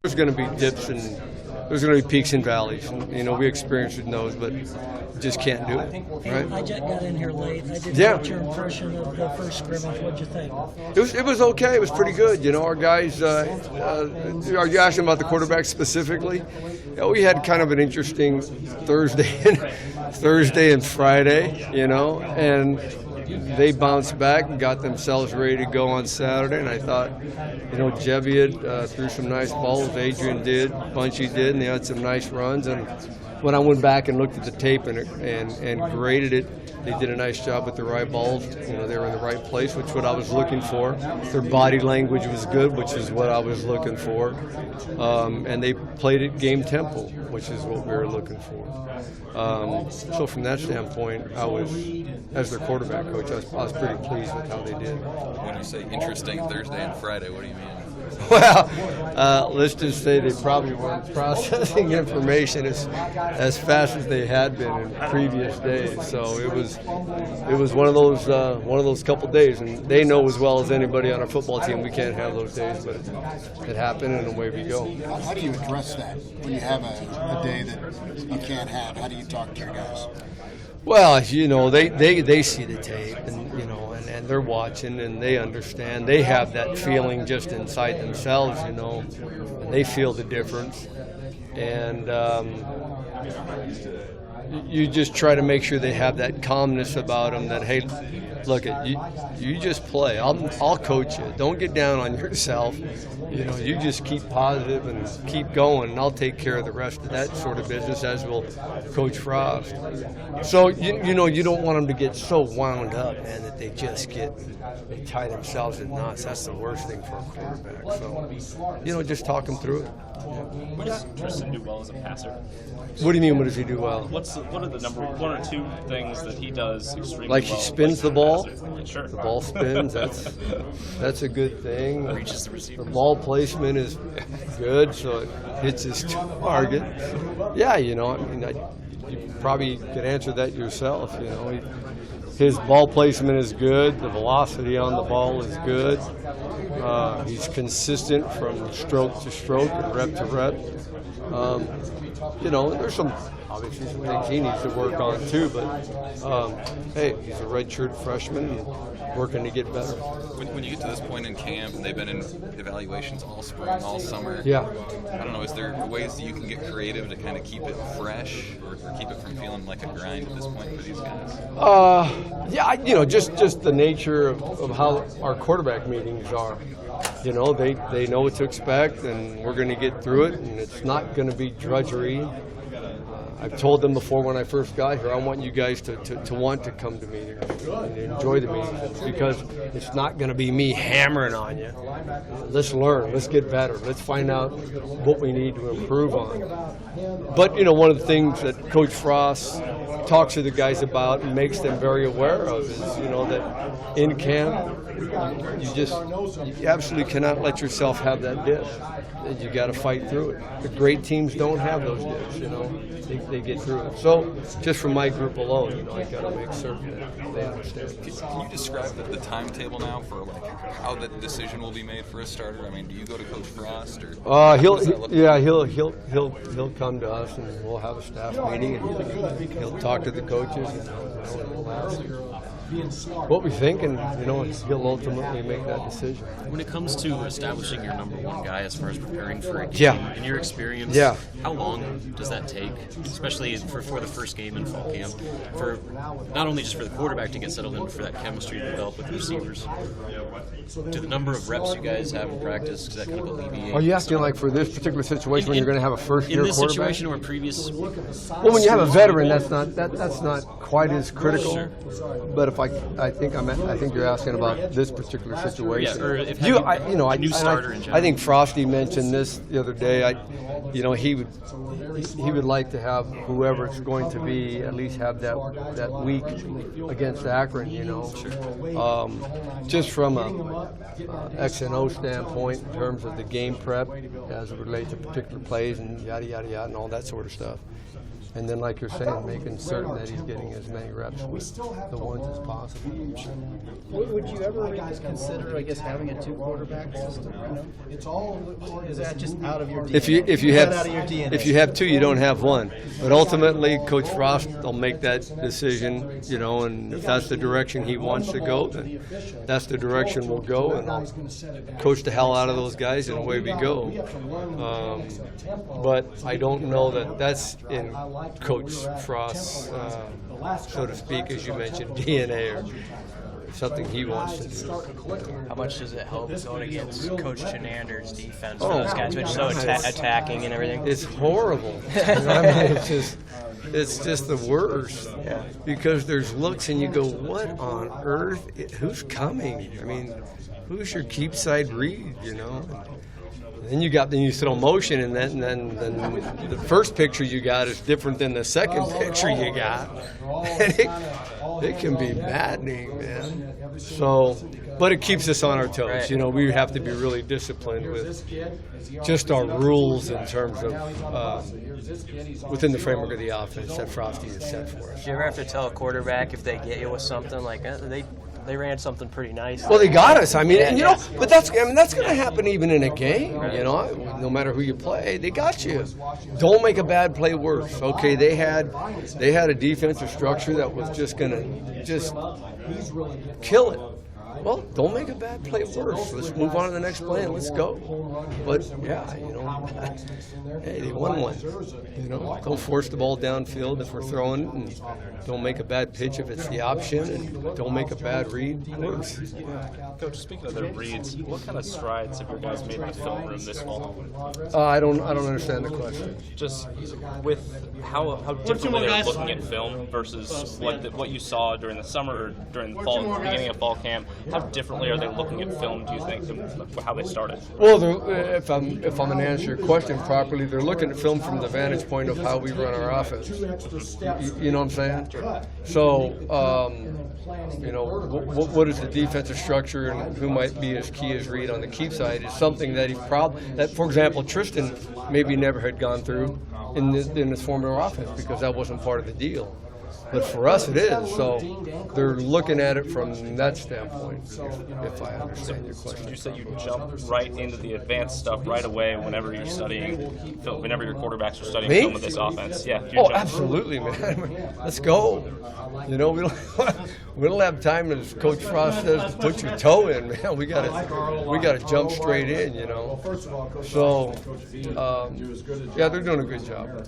there's going to be dips and there's going to be peaks and valleys. And, we experienced those, but just can't do it. Right? I just got in here late. I didn't get your impression of the first scrimmage. What'd you think? It was okay. It was pretty good. Our guys. Are you asking about the quarterback specifically? We had kind of an interesting Thursday and Friday. And they bounced back and got themselves ready to go on Saturday. And I thought, Jeviot threw some nice balls. Adrian did, Bunchy did, and they had some nice runs. And when I went back and looked at the tape and graded it, they did a nice job with the right balls. They were in the right place, which is what I was looking for. Their body language was good, which is what I was looking for. And they played at game tempo, which is what we were looking for. So from that standpoint, as their quarterback coach, I was pretty pleased with how they did. When you say interesting Thursday and Friday, what do you mean? Well, let's just say they probably weren't processing information as fast as they had been in previous days. So it was one of those couple days, and they know as well as anybody on our football team we can't have those days, but it happened, and away we go. How do you address that when you have a day that you can't have? How do you talk to your guys? Well, they see the tape, and and they're watching, and they understand. They have that feeling just inside themselves, and they feel the difference. And you just try to make sure they have that calmness about them. That hey, look, you just play. I'll coach you. Don't get down on yourself. You just keep positive and keep going, and I'll take care of the rest of that sort of business, as will Coach Frost. So you don't want them to get so wound up, man, that they tie themselves in knots. That's the worst thing for a quarterback. So just talk them through it. What does Tristan do well as a passer? What do you mean? What does he do well? What are the one or two things that he does extremely well? Like he spins the ball. Sure. The ball spins. That's a good thing. Reaches the receiver. The ball placement is good, so it hits his target. Yeah, you probably could answer that yourself. His ball placement is good. The velocity on the ball is good. He's consistent from stroke to stroke and rep to rep. There's obviously some things he needs to work on too, but hey, he's a redshirt freshman and working to get better. When you get to this point in camp, and they've been in evaluations all spring, all summer, yeah. I don't know, is there ways that you can get creative to kind of keep it fresh or keep it from feeling like a grind at this point for these guys? Yeah, just the nature of how our quarterback meetings are. They know what to expect, and we're going to get through it, and it's not going to be drudgery. I've told them before when I first got here, I want you guys to want to come to meetings and enjoy the meetings, because it's not going to be me hammering on you. Let's learn. Let's get better. Let's find out what we need to improve on. But, one of the things that Coach Frost talks to the guys about and makes them very aware of is, that in camp, you absolutely cannot let yourself have that dip. You got to fight through it. The great teams don't have those dips, They get through it. So, just from my group alone, I got to make certain that they understand. Can you describe the timetable now for how that decision will be made for a starter? I mean, do you go to Coach Frost or? He'll come to us, and we'll have a staff meeting, and he'll talk to the coaches, and we'll ask what we think, and he'll ultimately make that decision. When it comes to establishing your number one guy as far as preparing for a game, in your experience, how long does that take, especially for the first game in fall camp, for not only just for the quarterback to get settled in, but for that chemistry to develop with the receivers? Do the number of reps you guys have in practice, does that kind of alleviate? Are you asking like for this particular situation when you're going to have a first-year quarterback? In this situation or previous? Well, when you have a veteran, that's not quite as critical. Sure. But if I think you're asking about this particular situation. Yeah, or if new starter in general. I think Frosty mentioned this the other day. He would like to have whoever it's going to be at least have that week against Akron. Sure. Just from a X and O standpoint in terms of the game prep as it relates to particular plays and yada yada yada and all that sort of stuff. And then, like you're saying, making certain that he's getting as many reps with the ones as possible. Would you ever consider, I guess, having a two-quarterback system? Is that just out of your DNA? If you have two, you don't have one. But ultimately, Coach Frost will make that decision, you know, and if that's the direction he wants to go, then that's the direction we'll go, and I'll coach the hell out of those guys, and away we go. But I don't know that that's in Coach Frost's, so to speak, as you mentioned, DNA or something he wants to do. How much does it help going against Coach Chenander's defense for those guys, which is so attacking and everything? It's horrible. I mean, it's just the worst. Yeah. Because there's looks and you go, what on earth? Who's coming? I mean, who's your keep side read, you know? Then you throw motion, and then the first picture you got is different than the second picture you got. And it can be maddening, man. So, but it keeps us on our toes. Right. You know, we have to be really disciplined with just our rules in terms of within the framework of the offense that Frosty has set for us. Do you ever have to tell a quarterback if they get you with something like they ran something pretty nice? Well, they got us. I mean, and, you know, but that's going to happen even in a game. You know, no matter who you play, they got you. Don't make a bad play worse. Okay, they had a defensive structure that was just going to just kill it. Well, don't make a bad play worse. Let's move on to the next play and let's go. But yeah, you know, hey, they won one. You know, don't force the ball downfield if we're throwing it, and don't make a bad pitch if it's the option, and don't make a bad read. Coach, speaking of the reads, what kind of strides have your guys made in the film room this fall? I don't understand the question. Just with how differently they're looking at film versus what you saw during the summer or during the fall, beginning of fall camp. How differently are they looking at film, do you think, than how they started? Well, if I'm going to answer your question properly, they're looking at film from the vantage point of how we run our offense. You know what I'm saying? So, you know, what is the defensive structure and who might be as key as read on the keep side is something that for example, Tristan maybe never had gone through in this former offense because that wasn't part of the deal. But for us, it is. So they're looking at it from that standpoint, if I understand your question. You said you jump right into the advanced stuff right away whenever you're studying film, whenever your quarterbacks are studying film of this offense. Yeah. Absolutely, man. Let's go. You know, we don't have time, as Coach Frost says, to put your toe in, man. We gotta jump straight in, you know. So, yeah, they're doing a good job.